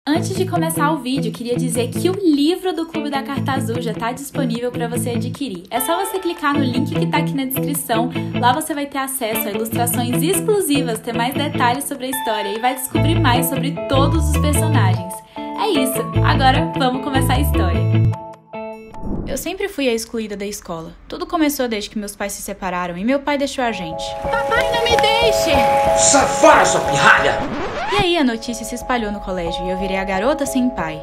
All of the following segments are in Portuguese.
Antes de começar o vídeo, queria dizer que o livro do Clube da Carta Azul já está disponível para você adquirir. É só você clicar no link que está aqui na descrição, lá você vai ter acesso a ilustrações exclusivas, ter mais detalhes sobre a história e vai descobrir mais sobre todos os personagens. É isso, agora vamos começar a história. Eu sempre fui a excluída da escola. Tudo começou desde que meus pais se separaram e meu pai deixou a gente. Papai, não me deixe! Sai fora, sua pirralha! E aí a notícia se espalhou no colégio e eu virei a garota sem pai.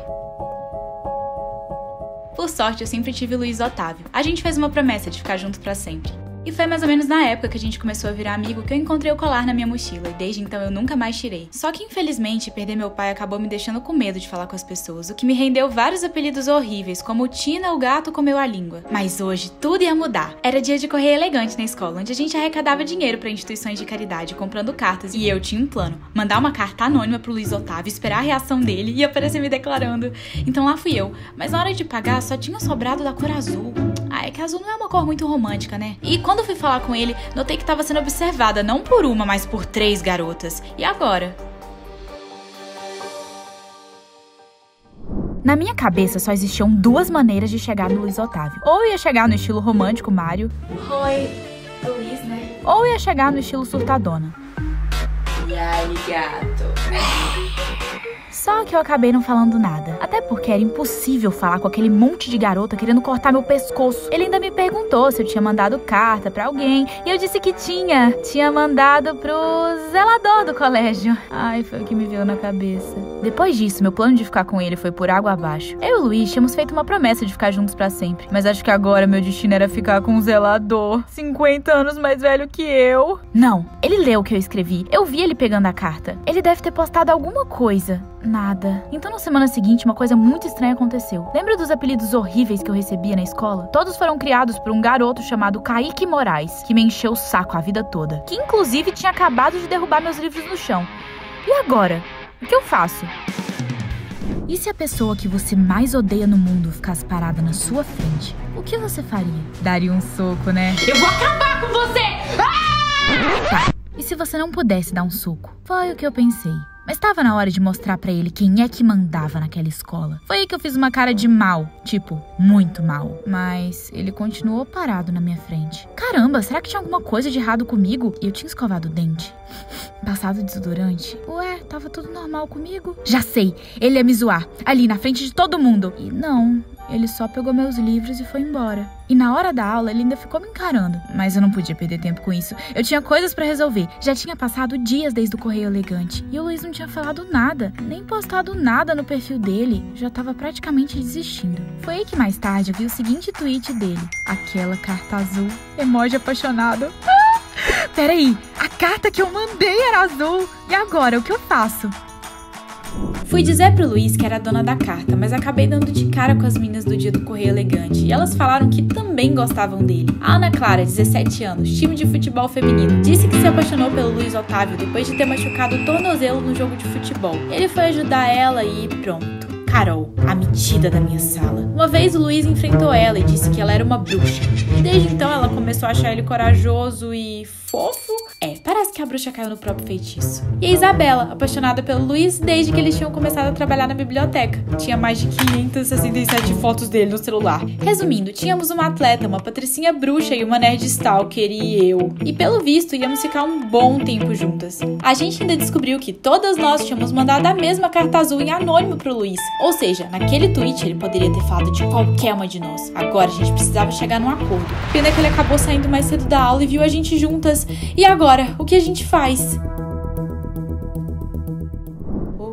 Por sorte, eu sempre tive Luiz Otávio. A gente fez uma promessa de ficar juntos pra sempre. E foi mais ou menos na época que a gente começou a virar amigo que eu encontrei o colar na minha mochila, e desde então eu nunca mais tirei. Só que infelizmente, perder meu pai acabou me deixando com medo de falar com as pessoas, o que me rendeu vários apelidos horríveis, como Tina, o gato comeu a língua. Mas hoje, tudo ia mudar. Era dia de correio elegante na escola, onde a gente arrecadava dinheiro para instituições de caridade, comprando cartas, e eu tinha um plano: mandar uma carta anônima pro Luiz Otávio, esperar a reação dele e aparecer me declarando. Então lá fui eu, mas na hora de pagar só tinha sobrado da cor azul. É que azul não é uma cor muito romântica, né? E quando fui falar com ele, notei que estava sendo observada não por uma, mas por 3 garotas. E agora? Na minha cabeça só existiam 2 maneiras de chegar no Luiz Otávio. Ou eu ia chegar no estilo romântico Mário. Oi, Luiz, né? Ou eu ia chegar no estilo surtadona. E aí, gato? Só que eu acabei não falando nada. Até porque era impossível falar com aquele monte de garota querendo cortar meu pescoço. Ele ainda me perguntou se eu tinha mandado carta pra alguém. E eu disse que tinha. Tinha mandado pro zelador do colégio. Ai, foi o que me veio na cabeça. Depois disso, meu plano de ficar com ele foi por água abaixo. Eu e o Luiz tínhamos feito uma promessa de ficar juntos pra sempre. Mas acho que agora meu destino era ficar com um zelador 50 anos mais velho que eu. Não, ele leu o que eu escrevi. Eu vi ele pegando a carta. Ele deve ter postado alguma coisa. Nada. Então na semana seguinte, uma coisa muito estranha aconteceu. Lembra dos apelidos horríveis que eu recebia na escola? Todos foram criados por um garoto chamado Kaique Moraes, que me encheu o saco a vida toda. Que inclusive tinha acabado de derrubar meus livros no chão. E agora? O que eu faço? E se a pessoa que você mais odeia no mundo ficasse parada na sua frente? O que você faria? Daria um soco, né? Eu vou acabar com você! Tá. E se você não pudesse dar um soco? Foi o que eu pensei. Mas tava na hora de mostrar pra ele quem é que mandava naquela escola. Foi aí que eu fiz uma cara de mal, tipo, muito mal. Mas ele continuou parado na minha frente. Caramba, será que tinha alguma coisa de errado comigo? E eu tinha escovado o dente. Passado desodorante. Ué, tava tudo normal comigo. Já sei, ele ia me zoar, ali na frente de todo mundo. E não, ele só pegou meus livros e foi embora. E na hora da aula, ele ainda ficou me encarando. Mas eu não podia perder tempo com isso. Eu tinha coisas pra resolver. Já tinha passado dias desde o correio elegante. E o Luiz não tinha falado nada, nem postado nada no perfil dele. Já tava praticamente desistindo. Foi aí que mais tarde eu vi o seguinte tweet dele. Aquela carta azul, emoji apaixonado. Peraí, a carta que eu mandei era azul. E agora, o que eu faço? Fui dizer pro Luiz que era a dona da carta, mas acabei dando de cara com as meninas do dia do correio elegante, e elas falaram que também gostavam dele. A Ana Clara, 17 anos, time de futebol feminino, disse que se apaixonou pelo Luiz Otávio depois de ter machucado o tornozelo no jogo de futebol. Ele foi ajudar ela e pronto. Carol, a metida da minha sala. Uma vez o Luiz enfrentou ela e disse que ela era uma bruxa. E desde então ela começou a achar ele corajoso e fofo. Parece que a bruxa caiu no próprio feitiço. E a Isabela, apaixonada pelo Luiz desde que eles tinham começado a trabalhar na biblioteca. Tinha mais de 567 fotos dele no celular. Resumindo, tínhamos uma atleta, uma patricinha bruxa e uma nerd stalker e eu. E pelo visto, íamos ficar um bom tempo juntas. A gente ainda descobriu que todas nós tínhamos mandado a mesma carta azul em anônimo pro Luiz. Ou seja, naquele tweet ele poderia ter falado de qualquer uma de nós. Agora a gente precisava chegar num acordo. Pena que ele acabou saindo mais cedo da aula e viu a gente juntas. E agora, o que a gente faz?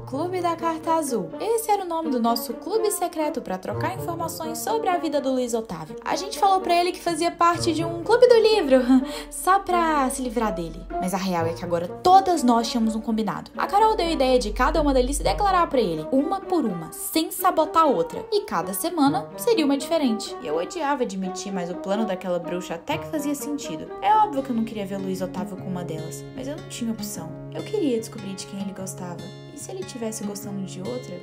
Clube da Carta Azul. Esse era o nome do nosso clube secreto para trocar informações sobre a vida do Luiz Otávio. A gente falou pra ele que fazia parte de um clube do livro, só pra se livrar dele. Mas a real é que agora todas nós tínhamos um combinado. A Carol deu a ideia de cada uma deles se declarar pra ele, uma por uma, sem sabotar a outra. E cada semana seria uma diferente. E eu odiava admitir, mas o plano daquela bruxa até que fazia sentido. É óbvio que eu não queria ver o Luiz Otávio com uma delas, mas eu não tinha opção. Eu queria descobrir de quem ele gostava. E se ele estivesse gostando de outra,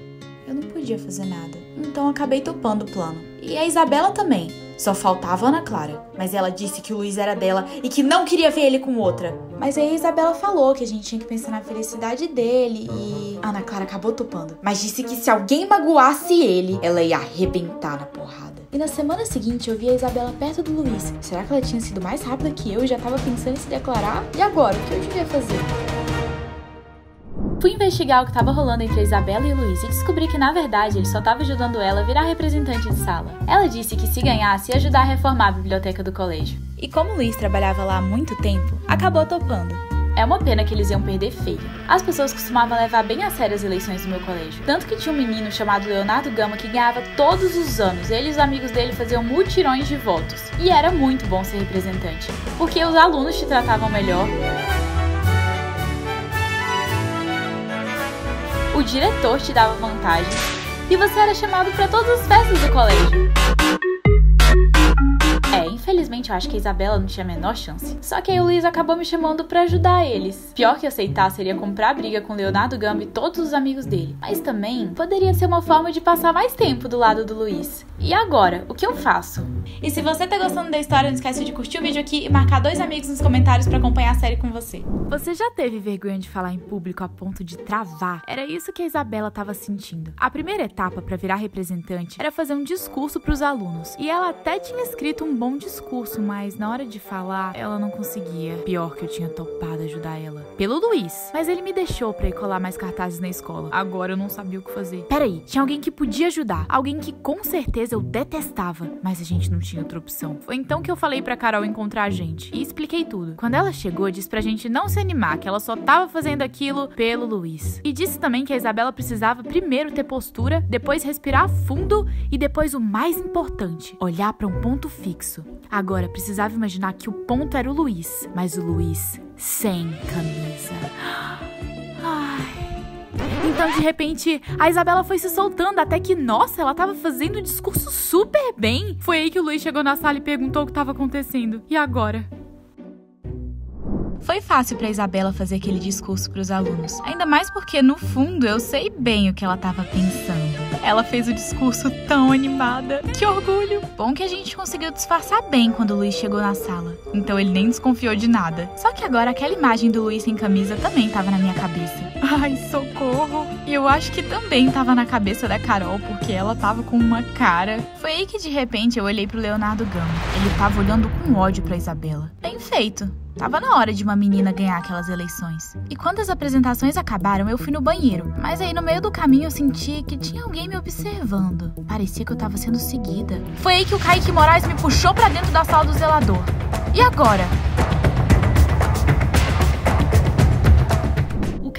eu não podia fazer nada. Então acabei topando o plano. E a Isabela também. Só faltava a Ana Clara, mas ela disse que o Luiz era dela e que não queria ver ele com outra. Mas aí a Isabela falou que a gente tinha que pensar na felicidade dele e... a Ana Clara acabou topando, mas disse que se alguém magoasse ele, ela ia arrebentar na porrada. E na semana seguinte eu vi a Isabela perto do Luiz. Será que ela tinha sido mais rápida que eu e já tava pensando em se declarar? E agora, o que eu devia fazer? Fui investigar o que estava rolando entre a Isabela e o Luiz e descobri que, na verdade, ele só estava ajudando ela a virar representante de sala. Ela disse que, se ganhasse, ia ajudar a reformar a biblioteca do colégio. E como o Luiz trabalhava lá há muito tempo, acabou topando. É uma pena que eles iam perder feio. As pessoas costumavam levar bem a sério as eleições do meu colégio. Tanto que tinha um menino chamado Leonardo Gama que ganhava todos os anos. Ele e os amigos dele faziam mutirões de votos. E era muito bom ser representante, porque os alunos te tratavam melhor. O diretor te dava vantagem e você era chamado para todas as festas do colégio. Infelizmente eu acho que a Isabela não tinha a menor chance. Só que aí o Luiz acabou me chamando pra ajudar eles. Pior que aceitar seria comprar briga com Leonardo Gama e todos os amigos dele. Mas também poderia ser uma forma de passar mais tempo do lado do Luiz. E agora, o que eu faço? E se você tá gostando da história, não esquece de curtir o vídeo aqui e marcar 2 amigos nos comentários pra acompanhar a série com você. Você já teve vergonha de falar em público a ponto de travar? Era isso que a Isabela tava sentindo. A primeira etapa pra virar representante era fazer um discurso pros alunos. E ela até tinha escrito um bom discurso, mas na hora de falar, ela não conseguia. Pior que eu tinha topado ajudar ela. Pelo Luiz. Mas ele me deixou pra ir colar mais cartazes na escola. Agora eu não sabia o que fazer. Peraí, tinha alguém que podia ajudar. Alguém que com certeza eu detestava. Mas a gente não tinha outra opção. Foi então que eu falei pra Carol encontrar a gente. E expliquei tudo. Quando ela chegou, disse pra gente não se animar, que ela só tava fazendo aquilo pelo Luiz. E disse também que a Isabela precisava primeiro ter postura, depois respirar fundo e depois o mais importante, olhar pra um ponto fixo. Agora, precisava imaginar que o ponto era o Luiz, mas o Luiz sem camisa. Então, de repente, a Isabela foi se soltando até que, nossa, ela tava fazendo um discurso super bem. Foi aí que o Luiz chegou na sala e perguntou o que tava acontecendo. E agora? Foi fácil pra Isabela fazer aquele discurso pros alunos. Ainda mais porque, no fundo, eu sei bem o que ela tava pensando. Ela fez o discurso tão animada. Que orgulho! Bom que a gente conseguiu disfarçar bem quando o Luiz chegou na sala. Então ele nem desconfiou de nada. Só que agora aquela imagem do Luiz sem camisa também tava na minha cabeça. Ai, socorro! E eu acho que também tava na cabeça da Carol, porque ela tava com uma cara. Foi aí que de repente eu olhei pro Leonardo Gama. Ele tava olhando com ódio pra Isabela. Bem feito! Tava na hora de uma menina ganhar aquelas eleições. E quando as apresentações acabaram, eu fui no banheiro. Mas aí no meio do caminho eu senti que tinha alguém me observando. Parecia que eu tava sendo seguida. Foi aí que o Kaique Moraes me puxou pra dentro da sala do zelador. E agora?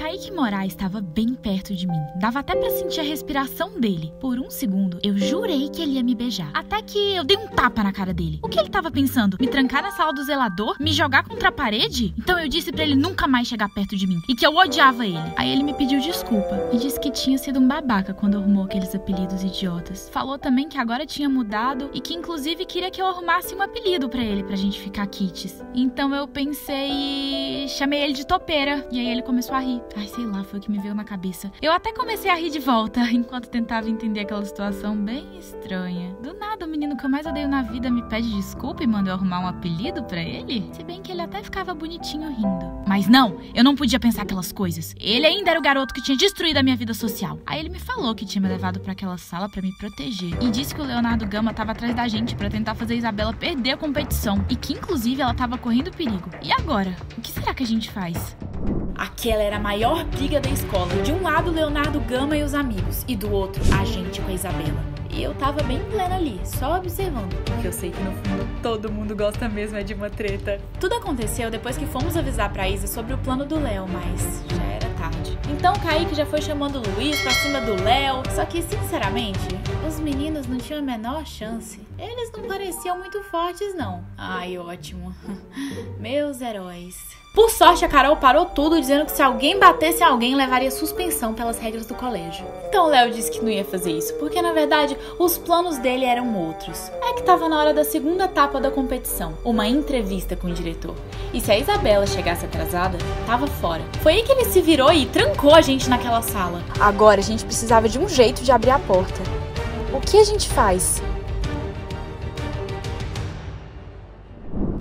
Kaique Moraes estava bem perto de mim. Dava até pra sentir a respiração dele. Por um segundo, eu jurei que ele ia me beijar. Até que eu dei um tapa na cara dele. O que ele tava pensando? Me trancar na sala do zelador? Me jogar contra a parede? Então eu disse pra ele nunca mais chegar perto de mim. E que eu odiava ele. Aí ele me pediu desculpa. E disse que tinha sido um babaca quando arrumou aqueles apelidos idiotas. Falou também que agora tinha mudado. E que inclusive queria que eu arrumasse um apelido pra ele, pra gente ficar kits. Então eu pensei e chamei ele de Topeira. E aí ele começou a rir. Ai, sei lá, foi o que me veio na cabeça. Eu até comecei a rir de volta, enquanto tentava entender aquela situação bem estranha. Do nada, o menino que eu mais odeio na vida me pede desculpa e manda eu arrumar um apelido pra ele? Se bem que ele até ficava bonitinho rindo. Mas não, eu não podia pensar aquelas coisas. Ele ainda era o garoto que tinha destruído a minha vida social. Aí ele me falou que tinha me levado pra aquela sala pra me proteger. E disse que o Leonardo Gama tava atrás da gente pra tentar fazer a Isabela perder a competição. E que, inclusive, ela tava correndo perigo. E agora? O que será que a gente faz? Aquela era a maior briga da escola. De um lado, Leonardo Gama e os amigos. E do outro, a gente com a Isabela. E eu tava bem plena ali, só observando. Porque eu sei que no fundo todo mundo gosta mesmo é de uma treta. Tudo aconteceu depois que fomos avisar pra Isa sobre o plano do Léo, mas já era tarde. Então o Kaique já foi chamando o Luiz pra cima do Léo. Só que, sinceramente, os meninos não tinham a menor chance. Eles não pareciam muito fortes, não. Ai, ótimo. Meus heróis. Por sorte, a Carol parou tudo, dizendo que se alguém batesse em alguém, levaria suspensão pelas regras do colégio. Então o Léo disse que não ia fazer isso, porque na verdade, os planos dele eram outros. É que tava na hora da segunda etapa da competição, uma entrevista com o diretor. E se a Isabela chegasse atrasada, tava fora. Foi aí que ele se virou e trancou a gente naquela sala. Agora a gente precisava de um jeito de abrir a porta. O que a gente faz?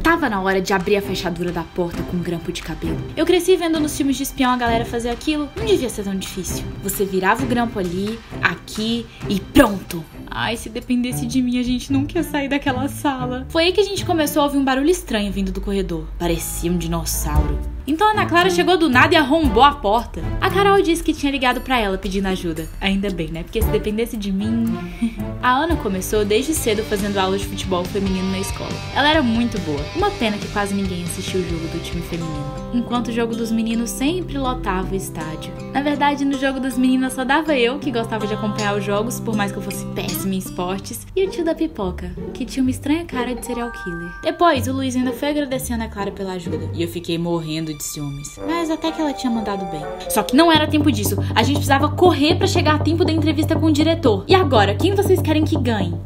Tava na hora de abrir a fechadura da porta com um grampo de cabelo. Eu cresci vendo nos filmes de espião a galera fazer aquilo. Não devia ser tão difícil. Você virava o grampo ali, aqui e pronto. Ai, se dependesse de mim, a gente nunca ia sair daquela sala. Foi aí que a gente começou a ouvir um barulho estranho vindo do corredor. Parecia um dinossauro. Então a Ana Clara chegou do nada e arrombou a porta. A Carol disse que tinha ligado pra ela pedindo ajuda. Ainda bem, né? Porque se dependesse de mim... A Ana começou desde cedo fazendo aula de futebol feminino na escola. Ela era muito boa. Uma pena que quase ninguém assistiu o jogo do time feminino. Enquanto o jogo dos meninos sempre lotava o estádio. Na verdade, no jogo das meninas só dava eu, que gostava de acompanhar os jogos, por mais que eu fosse péssima em esportes, e o tio da pipoca, que tinha uma estranha cara de serial killer. Depois, o Luiz ainda foi agradecer a Ana Clara pela ajuda, e eu fiquei morrendo de ciúmes. Mas até que ela tinha mandado bem. Só que não era tempo disso. A gente precisava correr pra chegar a tempo da entrevista com o diretor. E agora, quem vocês querem que ganhe?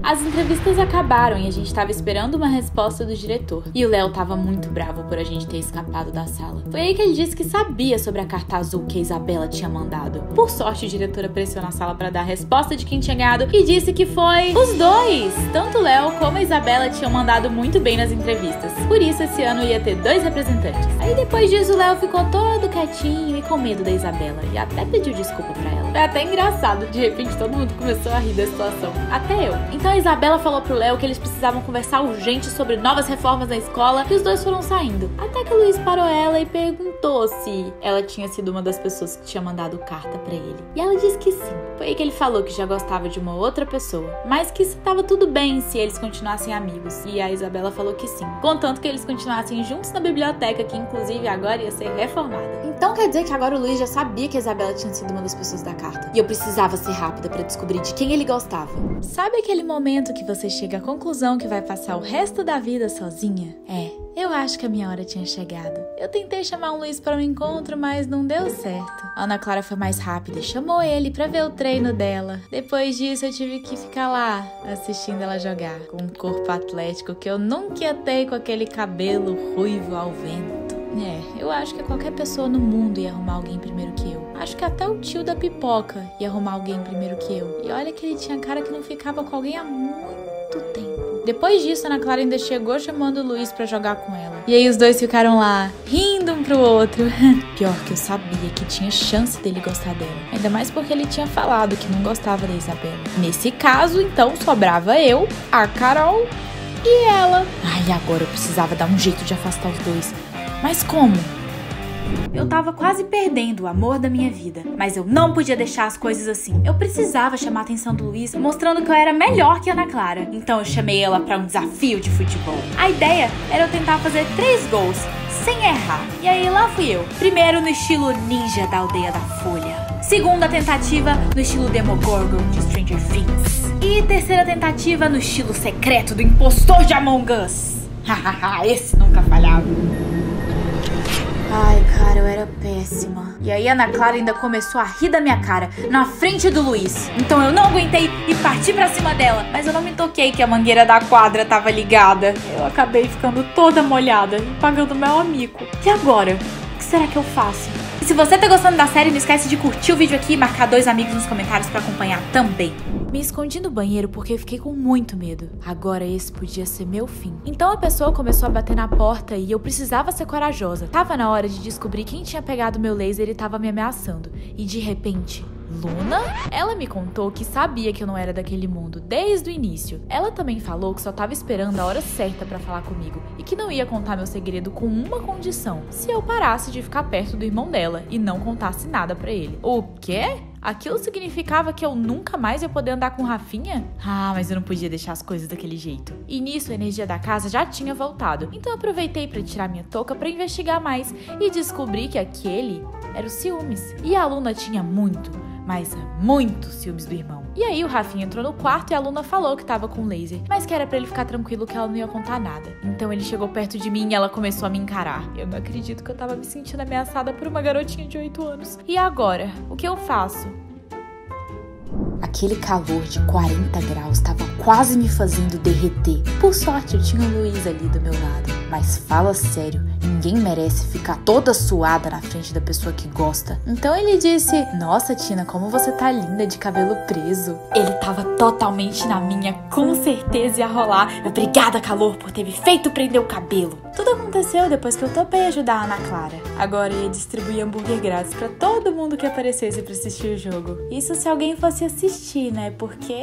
As entrevistas acabaram e a gente tava esperando uma resposta do diretor. E o Léo tava muito bravo por a gente ter escapado da sala. Foi aí que ele disse que sabia sobre a carta azul que a Isabela tinha mandado. Por sorte, o diretor apareceu na sala pra dar a resposta de quem tinha ganhado e disse que foi os dois! Tanto o Léo como a Isabela tinham mandado muito bem nas entrevistas. Por isso, esse ano ia ter 2 representantes. Aí depois disso, o Léo ficou todo quietinho e com medo da Isabela. E até pediu desculpa pra ela. Foi até engraçado. De repente, todo mundo começou a rir da situação. Até eu. Então a Isabela falou pro Léo que eles precisavam conversar urgente sobre novas reformas na escola e os dois foram saindo. Até que o Luiz parou ela e perguntou se ela tinha sido uma das pessoas que tinha mandado carta pra ele. E ela disse que sim. Foi aí que ele falou que já gostava de uma outra pessoa, mas que estava tudo bem se eles continuassem amigos. E a Isabela falou que sim, contanto que eles continuassem juntos na biblioteca, que inclusive agora ia ser reformada. Então quer dizer que agora o Luiz já sabia que a Isabela tinha sido uma das pessoas da carta. E eu precisava ser rápida pra descobrir de quem ele gostava. Sabe aquele momento que você chega à conclusão que vai passar o resto da vida sozinha? Eu acho que a minha hora tinha chegado. Eu tentei chamar o Luiz para um encontro, mas não deu certo. A Ana Clara foi mais rápida e chamou ele para ver o treino dela. Depois disso, eu tive que ficar lá, assistindo ela jogar. Com um corpo atlético que eu nunca ia ter, com aquele cabelo ruivo ao vento. Eu acho que qualquer pessoa no mundo ia arrumar alguém primeiro que eu. Acho que até o tio da pipoca ia arrumar alguém primeiro que eu. E olha que ele tinha cara que não ficava com alguém há muito tempo. Depois disso, a Ana Clara ainda chegou chamando o Luiz pra jogar com ela. E aí os dois ficaram lá, rindo um pro outro. Pior que eu sabia que tinha chance dele gostar dela. Ainda mais porque ele tinha falado que não gostava da Isabela. Nesse caso, então, sobrava eu, a Carol e ela. Ai, agora eu precisava dar um jeito de afastar os dois. Mas como? Eu tava quase perdendo o amor da minha vida, mas eu não podia deixar as coisas assim. Eu precisava chamar a atenção do Luiz, mostrando que eu era melhor que a Ana Clara. Então eu chamei ela pra um desafio de futebol. A ideia era eu tentar fazer 3 gols, sem errar. E aí lá fui eu. Primeiro no estilo ninja da Aldeia da Folha. Segunda tentativa no estilo Demogorgon de Stranger Things. E terceira tentativa no estilo secreto do impostor de Among Us. Hahaha, esse nunca falhava. Ai, cara, eu era péssima. E aí a Ana Clara ainda começou a rir da minha cara, na frente do Luiz. Então eu não aguentei e parti pra cima dela. Mas eu não me toquei que a mangueira da quadra tava ligada. Eu acabei ficando toda molhada e pagando meu amigo. E agora? O que será que eu faço? E se você tá gostando da série, não esquece de curtir o vídeo aqui e marcar 2 amigos nos comentários pra acompanhar também. Me escondi no banheiro porque eu fiquei com muito medo. Agora esse podia ser meu fim. Então a pessoa começou a bater na porta e eu precisava ser corajosa. Tava na hora de descobrir quem tinha pegado meu laser e tava me ameaçando. E de repente... Luna? Ela me contou que sabia que eu não era daquele mundo desde o início. Ela também falou que só tava esperando a hora certa pra falar comigo e que não ia contar meu segredo com uma condição: se eu parasse de ficar perto do irmão dela e não contasse nada pra ele. O quê? Aquilo significava que eu nunca mais ia poder andar com o Rafinha? Ah, mas eu não podia deixar as coisas daquele jeito. E nisso a energia da casa já tinha voltado. Então eu aproveitei pra tirar minha touca pra investigar mais e descobri que aquele era o ciúmes. E a Luna tinha muito, mas muito ciúmes do irmão. E aí o Rafinha entrou no quarto e a Luna falou que tava com laser, mas que era pra ele ficar tranquilo que ela não ia contar nada. Então ele chegou perto de mim e ela começou a me encarar. Eu não acredito que eu tava me sentindo ameaçada por uma garotinha de 8 anos. E agora? O que eu faço? Aquele calor de 40 graus estava quase me fazendo derreter. Por sorte, eu tinha o Luiz ali do meu lado. Mas fala sério, ninguém merece ficar toda suada na frente da pessoa que gosta. Então ele disse: nossa, Tina, como você tá linda de cabelo preso. Ele tava totalmente na minha, com certeza ia rolar. Obrigada, calor, por ter me feito prender o cabelo. Tudo aconteceu depois que eu topei ajudar a Ana Clara. Agora eu ia distribuir hambúrguer grátis pra todo mundo que aparecesse pra assistir o jogo. Isso se alguém fosse assistir, né? Porque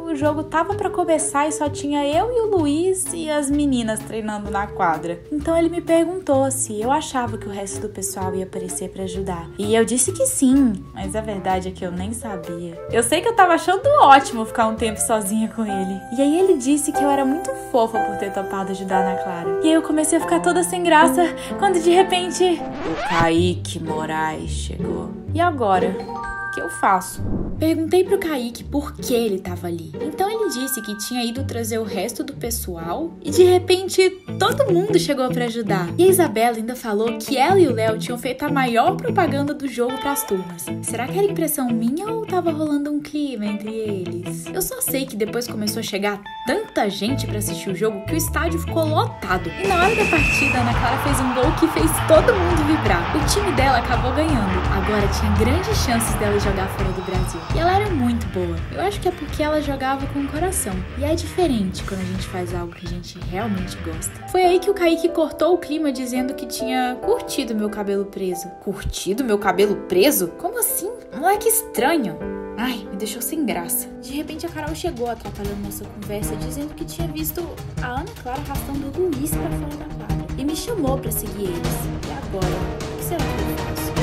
o jogo tava pra começar e só tinha eu e o Luiz e as meninas treinando na quadra. Então ele me perguntou se eu achava que o resto do pessoal ia aparecer pra ajudar. E eu disse que sim, mas a verdade é que eu nem sabia. Eu sei que eu tava achando ótimo ficar um tempo sozinha com ele. E aí ele disse que eu era muito fofa por ter topado ajudar a Ana Clara. E aí eu comecei a ficar toda sem graça quando de repente o Kaique Moraes chegou. E agora? O que eu faço? Perguntei pro Kaique por que ele tava ali. Então ele disse que tinha ido trazer o resto do pessoal e de repente todo mundo chegou pra ajudar. E a Isabela ainda falou que ela e o Léo tinham feito a maior propaganda do jogo pras turmas. Será que era impressão minha ou tava rolando um clima entre eles? Eu só sei que depois começou a chegar tanta gente pra assistir o jogo que o estádio ficou lotado. E na hora da partida, a Ana Clara fez um gol que fez todo mundo vibrar. O time dela acabou ganhando. Agora tinha grandes chances dela jogar fora do Brasil. E ela era muito boa. Eu acho que é porque ela jogava com o coração. E é diferente quando a gente faz algo que a gente realmente gosta. Foi aí que o Kaique cortou o clima dizendo que tinha curtido meu cabelo preso. Curtido meu cabelo preso? Como assim? Moleque estranho. Ai, me deixou sem graça. De repente a Carol chegou atrapalhando nossa conversa, dizendo que tinha visto a Ana Clara arrastando o Luiz pra fora da quadra. E me chamou pra seguir eles. E agora? O que será que eu faço?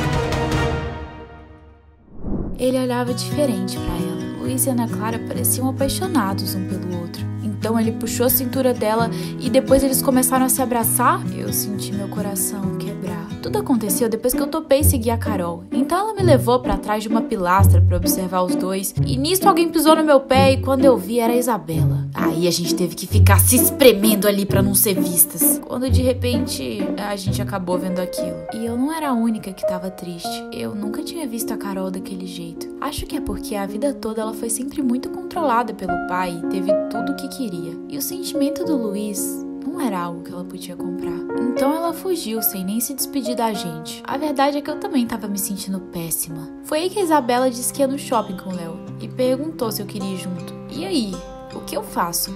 Ele olhava diferente pra ela. Luiz e Ana Clara pareciam apaixonados um pelo outro. Então ele puxou a cintura dela e depois eles começaram a se abraçar. Eu senti meu coração quebrar. Tudo aconteceu depois que eu topei seguir a Carol. Então ela me levou pra trás de uma pilastra pra observar os dois. E nisso alguém pisou no meu pé e quando eu vi era a Isabela. Aí a gente teve que ficar se espremendo ali pra não ser vistas. Quando de repente a gente acabou vendo aquilo. E eu não era a única que tava triste. Eu nunca tinha visto a Carol daquele jeito. Acho que é porque a vida toda ela foi sempre muito controlada pelo pai e teve tudo o que queria. E o sentimento do Luiz não era algo que ela podia comprar. Então ela fugiu sem nem se despedir da gente. A verdade é que eu também tava me sentindo péssima. Foi aí que a Isabela disse que ia no shopping com o Léo e perguntou se eu queria ir junto. E aí? O que eu faço?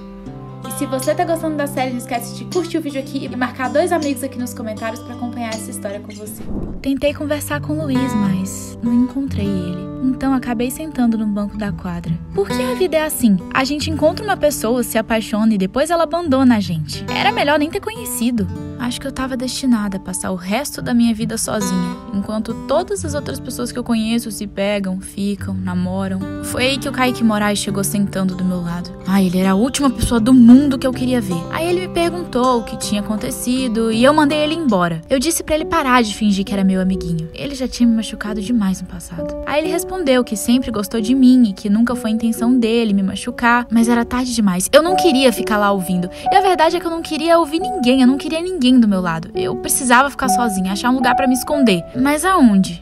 E se você tá gostando da série, não esquece de curtir o vídeo aqui e marcar 2 amigos aqui nos comentários pra acompanhar essa história com você. Tentei conversar com o Luiz, mas não encontrei ele. Então acabei sentando no banco da quadra. Por que a vida é assim? A gente encontra uma pessoa, se apaixona e depois ela abandona a gente. Era melhor nem ter conhecido. Acho que eu tava destinada a passar o resto da minha vida sozinha, enquanto todas as outras pessoas que eu conheço se pegam, ficam, namoram. Foi aí que o Kaique Moraes chegou sentando do meu lado. Ele era a última pessoa do mundo que eu queria ver. Aí ele me perguntou o que tinha acontecido e eu mandei ele embora. Eu disse pra ele parar de fingir que era meu amiguinho. Ele já tinha me machucado demais no passado. Aí ele respondeu que sempre gostou de mim e que nunca foi intenção dele me machucar, mas era tarde demais. Eu não queria ficar lá ouvindo. E a verdade é que eu não queria ouvir ninguém, eu não queria ninguém do meu lado. Eu precisava ficar sozinha, achar um lugar pra me esconder. Mas aonde?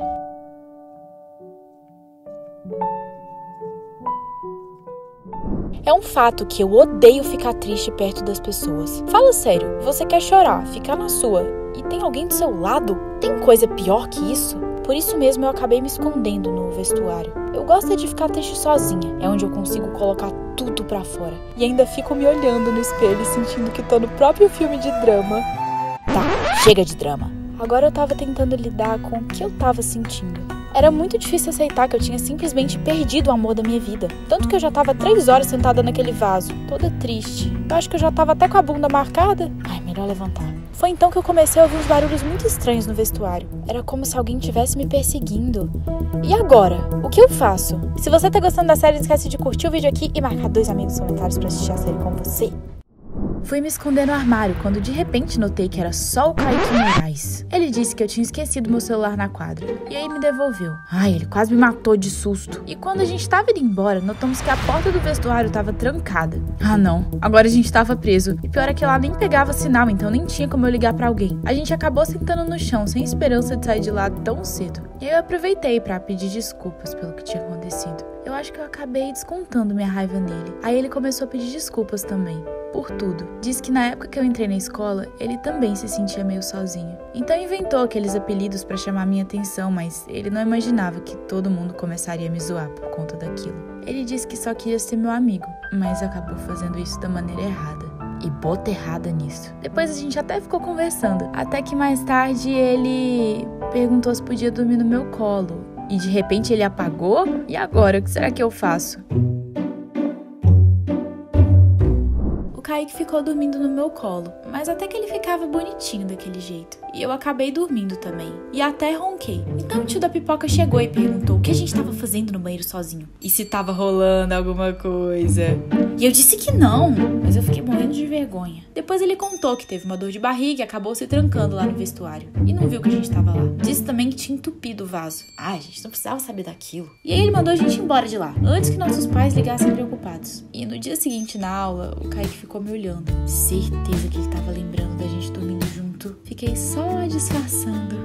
É um fato que eu odeio ficar triste perto das pessoas. Fala sério, você quer chorar, ficar na sua e tem alguém do seu lado? Tem coisa pior que isso? Por isso mesmo eu acabei me escondendo no vestuário. Eu gosto de ficar triste sozinha, é onde eu consigo colocar tudo pra fora. E ainda fico me olhando no espelho e sentindo que tô no próprio filme de drama. Tá, chega de drama. Agora eu tava tentando lidar com o que eu tava sentindo. Era muito difícil aceitar que eu tinha simplesmente perdido o amor da minha vida. Tanto que eu já tava 3 horas sentada naquele vaso, toda triste. Eu acho que eu já tava até com a bunda marcada. Melhor levantar. Foi então que eu comecei a ouvir uns barulhos muito estranhos no vestuário. Era como se alguém estivesse me perseguindo. E agora? O que eu faço? Se você tá gostando da série, não esquece de curtir o vídeo aqui e marcar 2 amigos nos comentários pra assistir a série com você. Fui me esconder no armário quando de repente notei que era só o Kaique Moraes. Ele disse que eu tinha esquecido meu celular na quadra e aí me devolveu. Ai, ele quase me matou de susto. E quando a gente tava indo embora, notamos que a porta do vestuário tava trancada. Ah não, agora a gente tava preso. E pior é que lá nem pegava sinal, então nem tinha como eu ligar pra alguém. A gente acabou sentando no chão, sem esperança de sair de lá tão cedo. E eu aproveitei pra pedir desculpas pelo que tinha acontecido. Eu acho que eu acabei descontando minha raiva nele. Aí ele começou a pedir desculpas também. Por tudo. Diz que na época que eu entrei na escola, ele também se sentia meio sozinho. Então inventou aqueles apelidos pra chamar minha atenção, mas ele não imaginava que todo mundo começaria a me zoar por conta daquilo. Ele disse que só queria ser meu amigo, mas acabou fazendo isso da maneira errada. E bota errada nisso. Depois a gente até ficou conversando, até que mais tarde ele perguntou se podia dormir no meu colo. E de repente ele apagou? E agora, o que será que eu faço? O Kaique ficou dormindo no meu colo, mas até que ele ficava bonitinho daquele jeito. E eu acabei dormindo também. E até ronquei. Então o tio da pipoca chegou e perguntou o que a gente tava fazendo no banheiro sozinho. E se tava rolando alguma coisa. E eu disse que não, mas eu fiquei morrendo de vergonha. Depois ele contou que teve uma dor de barriga e acabou se trancando lá no vestuário. E não viu que a gente tava lá. Disse também que tinha entupido o vaso. Ah, a gente não precisava saber daquilo. E aí ele mandou a gente embora de lá, antes que nossos pais ligassem preocupados. E no dia seguinte na aula, o Kaique ficou me olhando. Certeza que ele tava lembrando da gente dormindo junto. Fiquei só disfarçando.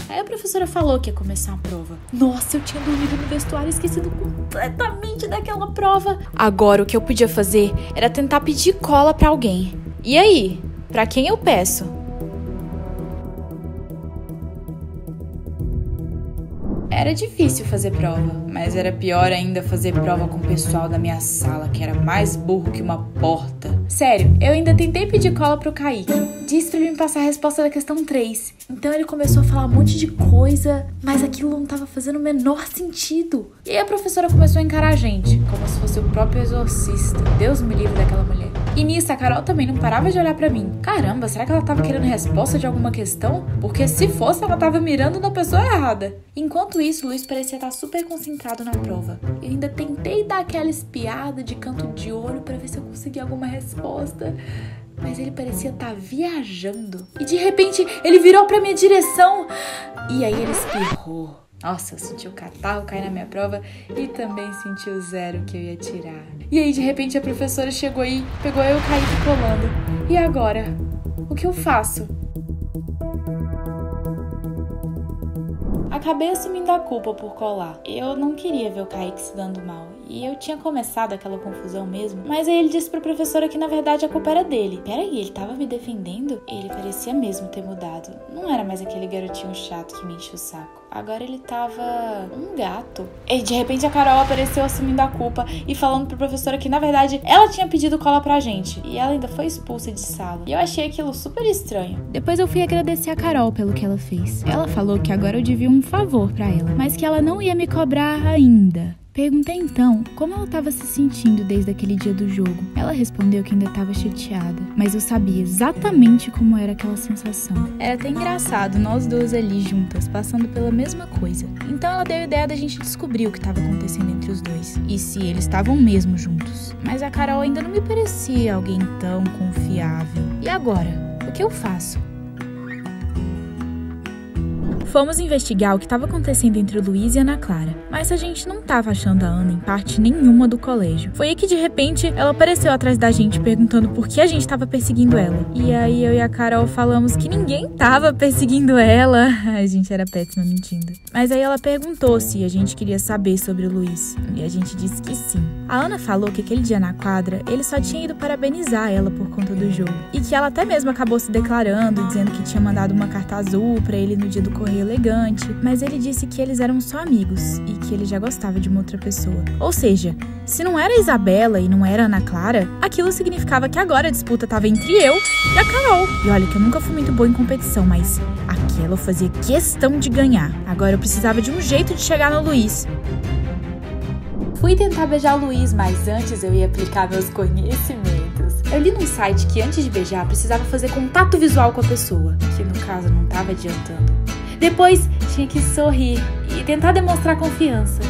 Aí a professora falou que ia começar a prova. Nossa, eu tinha dormido no vestuário e esquecido completamente daquela prova. Agora o que eu podia fazer era tentar pedir cola pra alguém. E aí? Pra quem eu peço? Era difícil fazer prova, mas era pior ainda fazer prova com o pessoal da minha sala, que era mais burro que uma porta. Sério, eu ainda tentei pedir cola pro Kaique. Disse pra me passar a resposta da questão 3. Então ele começou a falar um monte de coisa, mas aquilo não tava fazendo o menor sentido. E aí a professora começou a encarar a gente, como se fosse o próprio exorcista. Deus me livre daquela mulher. E nisso a Carol também não parava de olhar pra mim. Caramba, será que ela tava querendo resposta de alguma questão? Porque se fosse, ela tava mirando na pessoa errada. Enquanto isso, o Luiz parecia estar super concentrado na prova. Eu ainda tentei dar aquela espiada de canto de olho pra ver se eu conseguia alguma resposta. Mas ele parecia estar viajando. E de repente, ele virou pra minha direção. E aí ele espirrou. Nossa, eu senti o catarro cair na minha prova e também senti o 0 que eu ia tirar. E aí, de repente, a professora chegou aí, pegou eu e o Kaique colando. E agora? O que eu faço? Acabei assumindo a culpa por colar. Eu não queria ver o Kaique se dando mal. E eu tinha começado aquela confusão mesmo. Mas aí ele disse pra professora que na verdade a culpa era dele. Peraí, ele tava me defendendo? Ele parecia mesmo ter mudado. Não era mais aquele garotinho chato que me enchia o saco. Agora ele tava um gato. E de repente a Carol apareceu assumindo a culpa e falando pra professora que na verdade ela tinha pedido cola pra gente. E ela ainda foi expulsa de sala. E eu achei aquilo super estranho. Depois eu fui agradecer a Carol pelo que ela fez. Ela falou que agora eu devia um favor pra ela, mas que ela não ia me cobrar ainda. Perguntei então como ela estava se sentindo desde aquele dia do jogo. Ela respondeu que ainda estava chateada, mas eu sabia exatamente como era aquela sensação. Era até engraçado, nós duas ali juntas, passando pela mesma coisa. Então ela deu a ideia da gente descobrir o que estava acontecendo entre os dois, e se eles estavam mesmo juntos. Mas a Carol ainda não me parecia alguém tão confiável. E agora? O que eu faço? Fomos investigar o que estava acontecendo entre o Luiz e a Ana Clara, mas a gente não estava achando a Ana em parte nenhuma do colégio. Foi aí que de repente ela apareceu atrás da gente perguntando por que a gente estava perseguindo ela. E aí eu e a Carol falamos que ninguém estava perseguindo ela. A gente era péssima mentindo. Mas aí ela perguntou se a gente queria saber sobre o Luiz, e a gente disse que sim. A Ana falou que aquele dia na quadra ele só tinha ido parabenizar ela por conta do jogo, e que ela até mesmo acabou se declarando, dizendo que tinha mandado uma carta azul pra ele no dia do correio elegante, mas ele disse que eles eram só amigos e que ele já gostava de uma outra pessoa. Ou seja, se não era a Isabela e não era a Ana Clara, aquilo significava que agora a disputa estava entre eu e a Carol. E olha que eu nunca fui muito boa em competição, mas aquela eu fazia questão de ganhar. Agora eu precisava de um jeito de chegar no Luiz. Fui tentar beijar o Luiz, mas antes eu ia aplicar meus conhecimentos. Eu li num site que antes de beijar precisava fazer contato visual com a pessoa, que no caso não estava adiantando. Depois tinha que sorrir e tentar demonstrar confiança.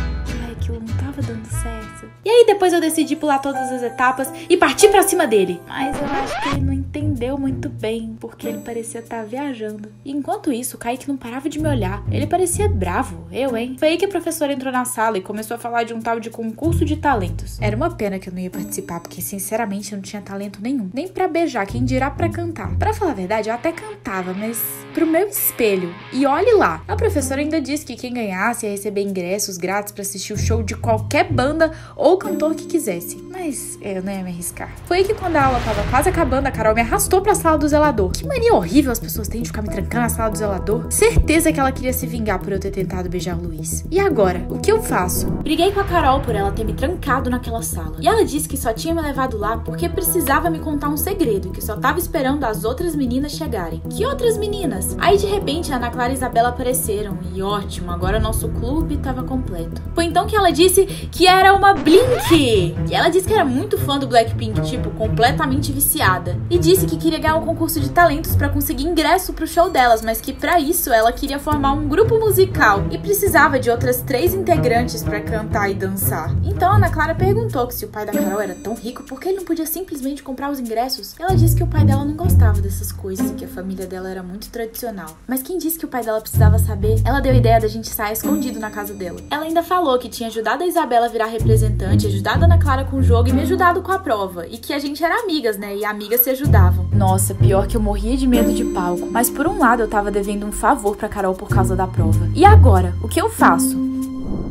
Ai, aquilo não estava dando certo. criança. E aí depois eu decidi pular todas as etapas e partir pra cima dele. Mas eu acho que ele não entendeu muito bem, porque ele parecia estar viajando. E enquanto isso, o Kaique não parava de me olhar. Ele parecia bravo, hein? Foi aí que a professora entrou na sala e começou a falar de um tal de concurso de talentos. Era uma pena que eu não ia participar, porque sinceramente eu não tinha talento nenhum. Nem pra beijar, quem dirá pra cantar. Pra falar a verdade, eu até cantava, mas pro meu espelho. E olhe lá, a professora ainda disse que quem ganhasse ia receber ingressos grátis pra assistir o show de qualquer banda ou cantor que quisesse. Mas eu não ia me arriscar. Foi aí que quando a aula tava quase acabando, a Carol me arrastou pra sala do zelador. Que mania horrível as pessoas têm de ficar me trancando na sala do zelador. Certeza que ela queria se vingar por eu ter tentado beijar o Luiz. E agora? O que eu faço? Briguei com a Carol por ela ter me trancado naquela sala. E ela disse que só tinha me levado lá porque precisava me contar um segredo e que só tava esperando as outras meninas chegarem. Que outras meninas? Aí de repente a Ana Clara e a Isabela apareceram. E ótimo, agora nosso clube tava completo. Foi então que ela disse que era uma Blink. E ela disse que era muito fã do Blackpink, tipo, completamente viciada. E disse que queria ganhar um concurso de talentos pra conseguir ingresso pro show delas, mas que pra isso ela queria formar um grupo musical e precisava de outras 3 integrantes pra cantar e dançar. Então a Ana Clara perguntou que se o pai da Carol era tão rico, por que ele não podia simplesmente comprar os ingressos? Ela disse que o pai dela não gostava dessas coisas e que a família dela era muito tradicional. Mas quem disse que o pai dela precisava saber? Ela deu a ideia da gente sair escondido na casa dela. Ela ainda falou que tinha ajudado a Isabela a virar representante, ajudado a Ana Clara com o jogo e me ajudado com a prova. E que a gente era amigas, né? E amigas se ajudavam. Nossa, pior que eu morria de medo de palco. Mas por um lado eu tava devendo um favor pra Carol por causa da prova. E agora? O que eu faço?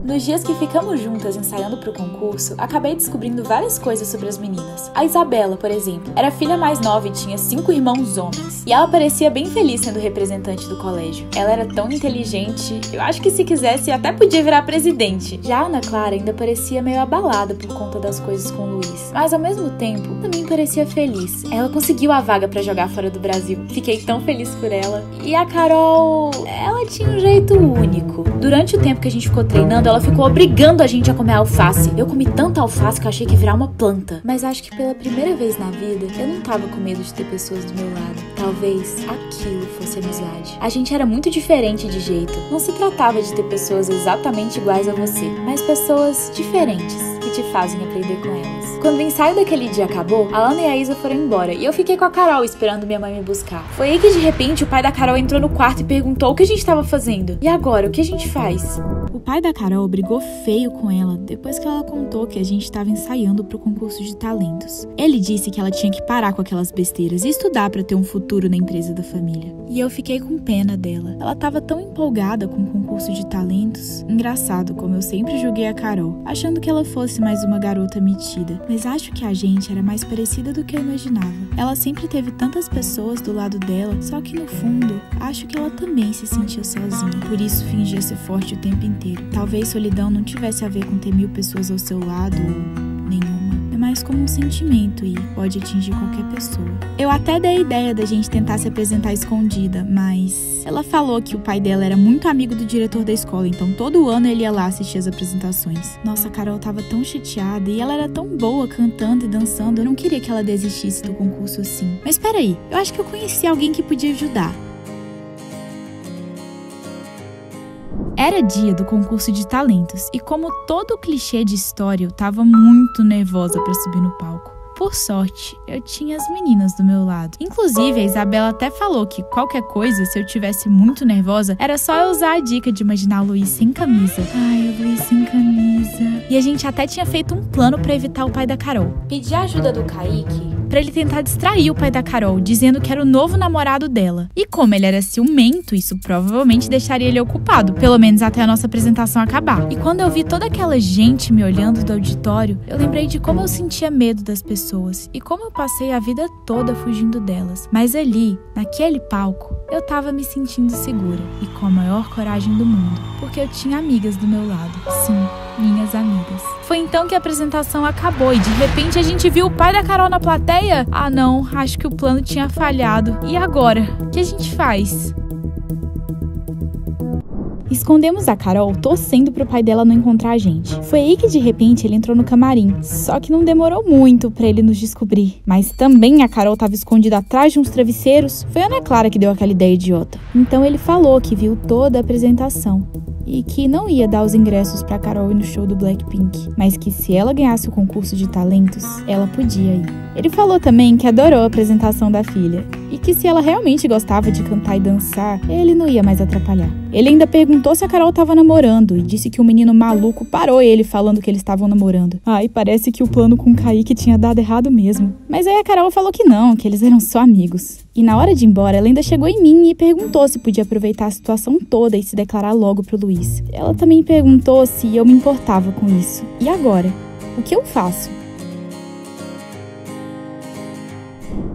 Nos dias que ficamos juntas ensaiando pro concurso, acabei descobrindo várias coisas sobre as meninas. A Isabela, por exemplo, era a filha mais nova e tinha 5 irmãos homens. E ela parecia bem feliz sendo representante do colégio. Ela era tão inteligente, eu acho que se quisesse até podia virar presidente. Já a Ana Clara ainda parecia meio abalada por conta das coisas com o Luiz. Mas ao mesmo tempo, também parecia feliz. Ela conseguiu a vaga pra jogar fora do Brasil. Fiquei tão feliz por ela. E a Carol, ela tinha um jeito único. Durante o tempo que a gente ficou treinando, ela ficou obrigando a gente a comer alface. Eu comi tanta alface que eu achei que ia virar uma planta. Mas acho que pela primeira vez na vida, eu não tava com medo de ter pessoas do meu lado. Talvez aquilo fosse amizade. A gente era muito diferente de jeito. Não se tratava de ter pessoas exatamente iguais a você, mas pessoas diferentes que te fazem aprender com elas. Quando o ensaio daquele dia acabou, a Ana e a Isa foram embora e eu fiquei com a Carol esperando minha mãe me buscar. Foi aí que de repente o pai da Carol entrou no quarto e perguntou o que a gente tava fazendo. E agora, o que a gente faz? O pai da Carol brigou feio com ela depois que ela contou que a gente estava ensaiando pro concurso de talentos. Ele disse que ela tinha que parar com aquelas besteiras e estudar para ter um futuro na empresa da família. E eu fiquei com pena dela. Ela estava tão empolgada com o concurso de talentos. Engraçado como eu sempre julguei a Carol, achando que ela fosse mais uma garota metida. Mas acho que a gente era mais parecida do que eu imaginava. Ela sempre teve tantas pessoas do lado dela, só que no fundo, acho que ela também se sentia sozinha. Por isso fingia ser forte o tempo inteiro. Talvez solidão não tivesse a ver com ter 1000 pessoas ao seu lado ou nenhuma. É mais como um sentimento e pode atingir qualquer pessoa. Eu até dei a ideia da gente tentar se apresentar escondida, mas ela falou que o pai dela era muito amigo do diretor da escola, então todo ano ele ia lá assistir as apresentações. Nossa, a Carol tava tão chateada e ela era tão boa cantando e dançando, eu não queria que ela desistisse do concurso assim. Mas peraí, eu acho que eu conheci alguém que podia ajudar. Era dia do concurso de talentos e como todo clichê de história, eu tava muito nervosa pra subir no palco. Por sorte, eu tinha as meninas do meu lado. Inclusive, a Isabela até falou que qualquer coisa, se eu tivesse muito nervosa, era só eu usar a dica de imaginar o Luiz sem camisa. Ai, o Luiz sem camisa. E a gente até tinha feito um plano pra evitar o pai da Carol. Pedi a ajuda do Kaique pra ele tentar distrair o pai da Carol, dizendo que era o novo namorado dela. E como ele era ciumento, isso provavelmente deixaria ele ocupado, pelo menos até a nossa apresentação acabar. E quando eu vi toda aquela gente me olhando do auditório, eu lembrei de como eu sentia medo das pessoas e como eu passei a vida toda fugindo delas. Mas ali, naquele palco, eu tava me sentindo segura e com a maior coragem do mundo, porque eu tinha amigas do meu lado. Sim, minhas amigas. Foi então que a apresentação acabou e de repente a gente viu o pai da Carol na plateia. Ah não, acho que o plano tinha falhado. E agora? O que a gente faz? E Escondemos a Carol torcendo pro pai dela não encontrar a gente. Foi aí que de repente ele entrou no camarim, só que não demorou muito pra ele nos descobrir. Mas também a Carol tava escondida atrás de uns travesseiros. Foi a Ana Clara que deu aquela ideia idiota. Então ele falou que viu toda a apresentação e que não ia dar os ingressos pra Carol ir no show do Blackpink, mas que se ela ganhasse o concurso de talentos, ela podia ir. Ele falou também que adorou a apresentação da filha e que se ela realmente gostava de cantar e dançar, ele não ia mais atrapalhar. Ele ainda perguntou se a Carol tava namorando e disse que o menino maluco parou ele falando que eles estavam namorando. Ai, parece que o plano com o Kaique tinha dado errado mesmo. Mas aí a Carol falou que não, que eles eram só amigos. E na hora de ir embora, ela ainda chegou em mim e perguntou se podia aproveitar a situação toda e se declarar logo pro Luiz. Ela também perguntou se eu me importava com isso. E agora? O que eu faço?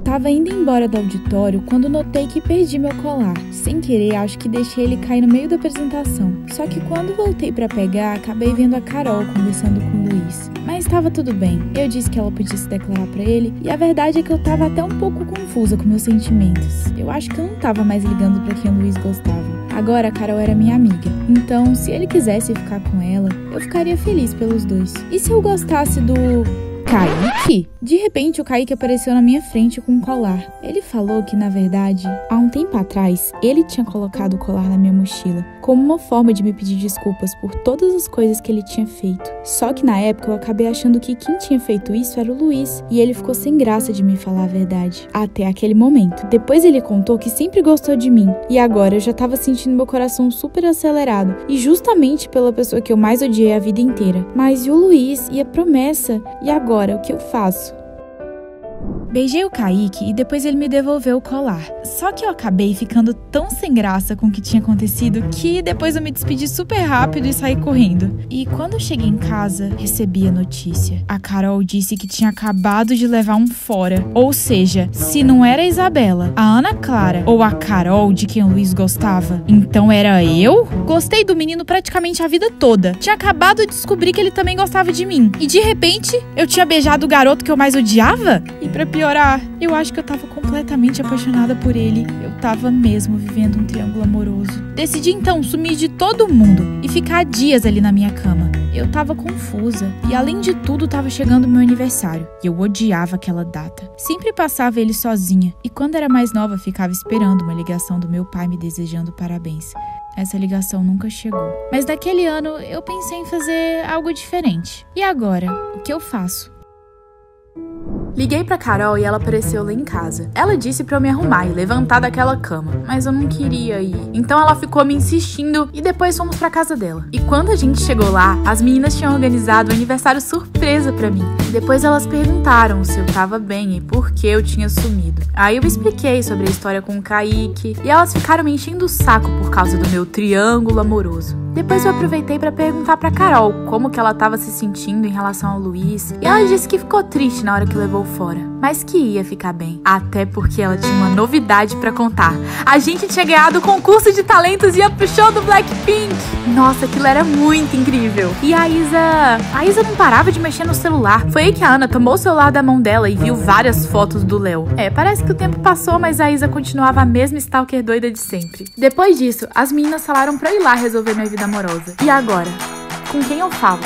Tava indo embora do auditório quando notei que perdi meu colar. Sem querer, acho que deixei ele cair no meio da apresentação. Só que quando voltei pra pegar, acabei vendo a Carol conversando com o Luiz. Mas tava tudo bem. Eu disse que ela podia se declarar pra ele e a verdade é que eu tava até um pouco confusa com meus sentimentos. Eu acho que eu não tava mais ligando pra quem o Luiz gostava. Agora a Carol era minha amiga. Então, se ele quisesse ficar com ela, eu ficaria feliz pelos dois. E se eu gostasse do Kaique? De repente, o Kaique apareceu na minha frente com um colar. Ele falou que, na verdade, há um tempo atrás, ele tinha colocado o colar na minha mochila, como uma forma de me pedir desculpas por todas as coisas que ele tinha feito. Só que na época eu acabei achando que quem tinha feito isso era o Luiz, e ele ficou sem graça de me falar a verdade. Até aquele momento. Depois ele contou que sempre gostou de mim, e agora eu já tava sentindo meu coração super acelerado, e justamente pela pessoa que eu mais odiei a vida inteira. Mas e o Luiz? E a promessa? E agora, o que eu faço? Beijei o Kaique e depois ele me devolveu o colar. Só que eu acabei ficando tão sem graça com o que tinha acontecido que depois eu me despedi super rápido e saí correndo. E quando eu cheguei em casa, recebi a notícia. A Carol disse que tinha acabado de levar um fora. Ou seja, se não era a Isabela, a Ana Clara ou a Carol de quem o Luiz gostava, então era eu? Gostei do menino praticamente a vida toda. Tinha acabado de descobrir que ele também gostava de mim. E de repente, eu tinha beijado o garoto que eu mais odiava? E pra piorar, eu acho que eu tava completamente apaixonada por ele. Eu tava mesmo vivendo um triângulo amoroso. Decidi então sumir de todo mundo e ficar dias ali na minha cama. Eu tava confusa e além de tudo tava chegando meu aniversário. E eu odiava aquela data. Sempre passava ele sozinha e quando era mais nova ficava esperando uma ligação do meu pai me desejando parabéns. Essa ligação nunca chegou. Mas naquele ano eu pensei em fazer algo diferente. E agora? O que eu faço? Liguei pra Carol e ela apareceu lá em casa. Ela disse pra eu me arrumar e levantar daquela cama, mas eu não queria ir. Então ela ficou me insistindo e depois fomos pra casa dela. E quando a gente chegou lá, as meninas tinham organizado um aniversário surpresa pra mim. Depois elas perguntaram se eu tava bem e por que eu tinha sumido. Aí eu expliquei sobre a história com o Kaique e elas ficaram me enchendo o saco por causa do meu triângulo amoroso. Depois eu aproveitei pra perguntar pra Carol como que ela tava se sentindo em relação ao Luiz. E ela disse que ficou triste na hora que levou fora, mas que ia ficar bem. Até porque ela tinha uma novidade pra contar. A gente tinha ganhado o concurso de talentos e ia pro show do Blackpink. Nossa, aquilo era muito incrível. E a Isa não parava de mexer no celular. Foi aí que a Ana tomou o celular da mão dela e viu várias fotos do Léo. Parece que o tempo passou, mas a Isa continuava a mesma stalker doida de sempre. Depois disso, as meninas falaram pra ir lá resolver minha vida amorosa. E agora? Com quem eu falo?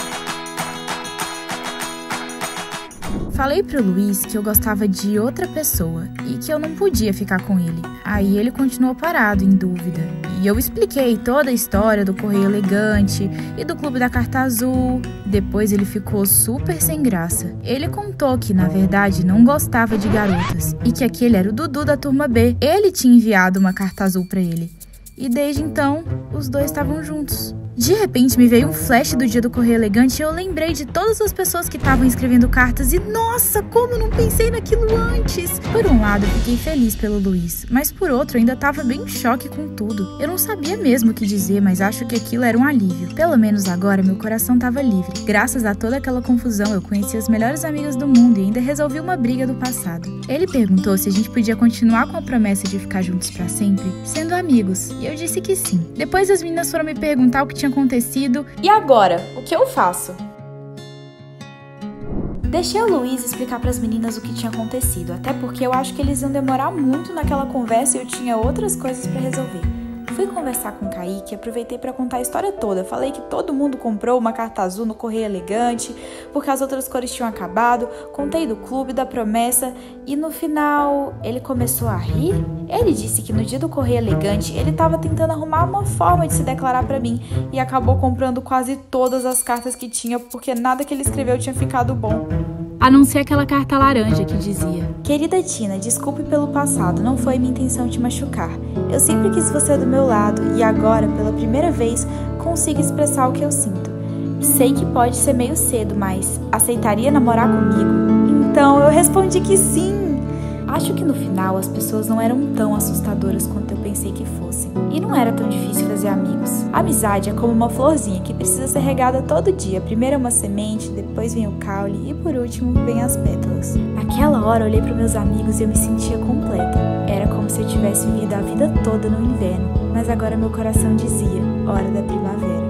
Falei pro Luiz que eu gostava de outra pessoa e que eu não podia ficar com ele. Aí ele continuou parado, em dúvida. E eu expliquei toda a história do Correio Elegante e do Clube da Carta Azul. Depois ele ficou super sem graça. Ele contou que, na verdade, não gostava de garotas e que aquele era o Dudu da turma B. Ele tinha enviado uma carta azul pra ele. E desde então, os dois estavam juntos. De repente me veio um flash do dia do Correio Elegante e eu lembrei de todas as pessoas que estavam escrevendo cartas e nossa, como eu não pensei naquilo antes! Por um lado eu fiquei feliz pelo Luiz, mas por outro eu ainda tava bem em choque com tudo. Eu não sabia mesmo o que dizer, mas acho que aquilo era um alívio. Pelo menos agora meu coração tava livre. Graças a toda aquela confusão eu conheci as melhores amigas do mundo e ainda resolvi uma briga do passado. Ele perguntou se a gente podia continuar com a promessa de ficar juntos pra sempre, sendo amigos, e eu disse que sim. Depois as meninas foram me perguntar o que tinha acontecido. E agora? O que eu faço? Deixei o Luiz explicar para as meninas o que tinha acontecido, até porque eu acho que eles iam demorar muito naquela conversa e eu tinha outras coisas para resolver. Fui conversar com o Kaique e aproveitei para contar a história toda. Falei que todo mundo comprou uma carta azul no Correio Elegante, porque as outras cores tinham acabado. Contei do clube, da promessa e no final ele começou a rir. Ele disse que no dia do Correio Elegante ele estava tentando arrumar uma forma de se declarar para mim e acabou comprando quase todas as cartas que tinha porque nada que ele escreveu tinha ficado bom. A não ser aquela carta laranja que dizia: Querida Tina, desculpe pelo passado, não foi minha intenção te machucar. Eu sempre quis você do meu lado e agora, pela primeira vez, consigo expressar o que eu sinto. Sei que pode ser meio cedo, mas aceitaria namorar comigo? Então eu respondi que sim. Acho que no final as pessoas não eram tão assustadoras quanto eu pensei que fossem. E não era tão difícil fazer amigos. A amizade é como uma florzinha que precisa ser regada todo dia. Primeiro é uma semente, depois vem o caule e por último vem as pétalas. Naquela hora eu olhei para meus amigos e eu me sentia completa. Era como se eu tivesse vivido a vida toda no inverno, mas agora meu coração dizia: hora da primavera.